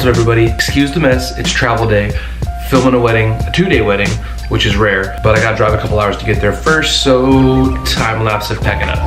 What's up, everybody? Excuse the mess, it's travel day. Filming a wedding, a 2-day wedding, which is rare, but I gotta drive a couple hours to get there first, so time lapse of packing up.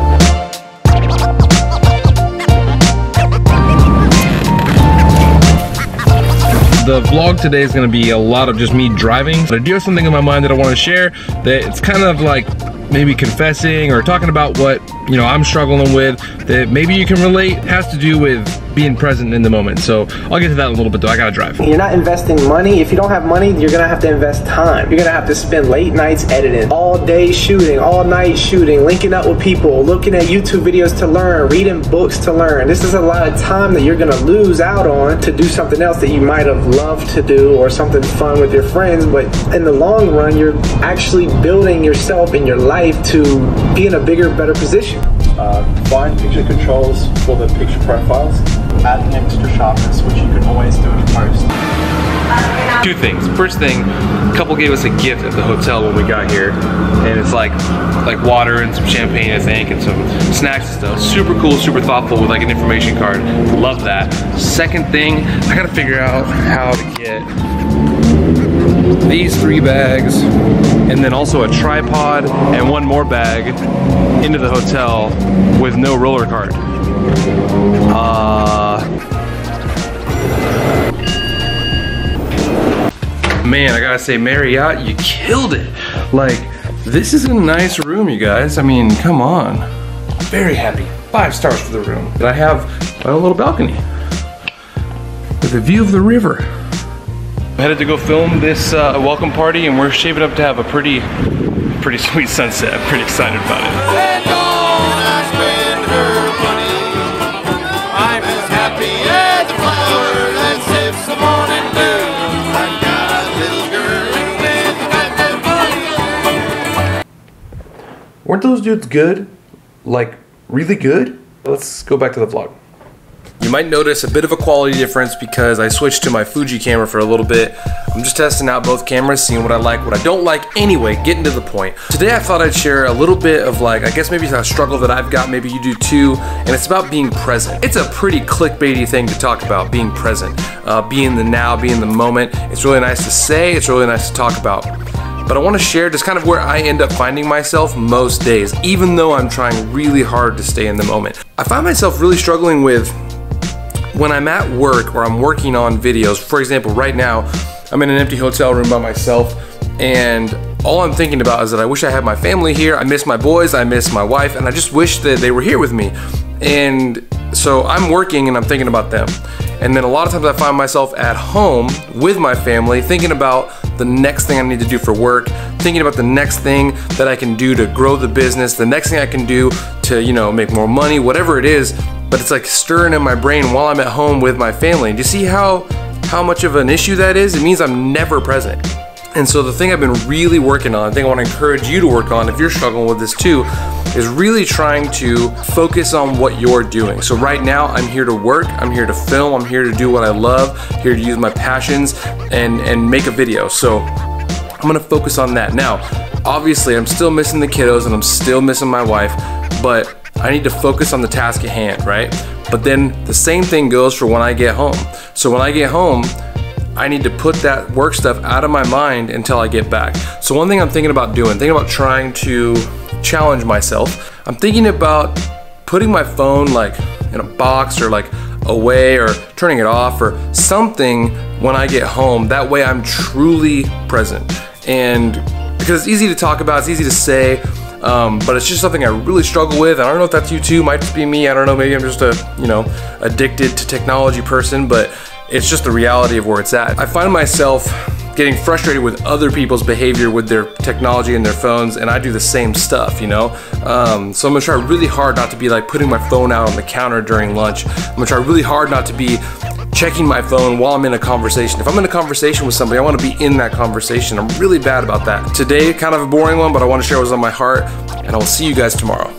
The vlog today is gonna be a lot of just me driving, but I do have something in my mind that I wanna share that it's kind of like maybe confessing or talking about what, you know, I'm struggling with that maybe you can relate. It has to do with being present in the moment. So I'll get to that in a little bit though, I gotta drive. You're not investing money. If you don't have money, you're gonna have to invest time. You're gonna have to spend late nights editing, all day shooting, all night shooting, linking up with people, looking at YouTube videos to learn, reading books to learn. This is a lot of time that you're gonna lose out on to do something else that you might have loved to do or something fun with your friends, but in the long run, you're actually building yourself and your life to be in a bigger, better position. Find picture controls for the picture profiles. Add an extra sharpness, which you can always do in post. Two things. First thing, a couple gave us a gift at the hotel when we got here, and it's like water and some champagne, I think, and some snacks and stuff. Super cool, super thoughtful with like an information card. Love that. Second thing, I gotta figure out how to get these 3 bags and then also a tripod and 1 more bag into the hotel with no roller cart. Man, I gotta say, Marriott, you killed it. Like, this is a nice room, you guys. I mean, come on. Very happy. 5 stars for the room. And I have my own little balcony with a view of the river. I'm headed to go film this welcome party, and we're shaping up to have a pretty sweet sunset. I'm pretty excited about it. Weren't those dudes good? Like, really good? Let's go back to the vlog. You might notice a bit of a quality difference because I switched to my Fuji camera for a little bit. I'm just testing out both cameras, seeing what I like, what I don't like. Anyway, getting to the point. Today I thought I'd share a little bit of like, I guess maybe a struggle that I've got, maybe you do too, and it's about being present. It's a pretty clickbaity thing to talk about, being present. Be in the now, be in the moment. It's really nice to say, it's really nice to talk about. But I want to share just kind of where I end up finding myself most days, even though I'm trying really hard to stay in the moment. I find myself really struggling with when I'm at work or I'm working on videos. For example, right now, I'm in an empty hotel room by myself, and all I'm thinking about is that I wish I had my family here. I miss my boys, I miss my wife, and I just wish that they were here with me. And so I'm working and I'm thinking about them. And then a lot of times I find myself at home with my family thinking about the next thing I need to do for work, thinking about the next thing that I can do to grow the business, the next thing I can do to, you know, make more money, whatever it is. But it's like stirring in my brain while I'm at home with my family. Do you see how much of an issue that is? It means I'm never present. And so the thing I've been really working on, the thing I want to encourage you to work on if you're struggling with this too, is really trying to focus on what you're doing. So right now I'm here to work, I'm here to film, I'm here to do what I love, here to use my passions and make a video. So I'm gonna focus on that. Now, obviously I'm still missing the kiddos and I'm still missing my wife, but I need to focus on the task at hand, right? But then the same thing goes for when I get home. So when I get home, I need to put that work stuff out of my mind until I get back. So one thing I'm thinking about trying to challenge myself. I'm thinking about putting my phone like in a box or like away or turning it off or something when I get home. That way I'm truly present. And because it's easy to talk about, it's easy to say, but it's just something I really struggle with. I don't know if that's you too, might just be me. I don't know, maybe I'm just a, you know, addicted to technology person, but it's just the reality of where it's at. I find myself getting frustrated with other people's behavior with their technology and their phones, and I do the same stuff, you know? So I'm gonna try really hard not to be like putting my phone out on the counter during lunch. I'm gonna try really hard not to be checking my phone while I'm in a conversation. If I'm in a conversation with somebody, I wanna be in that conversation. I'm really bad about that. Today, kind of a boring one, but I wanna share what's on my heart, and I will see you guys tomorrow.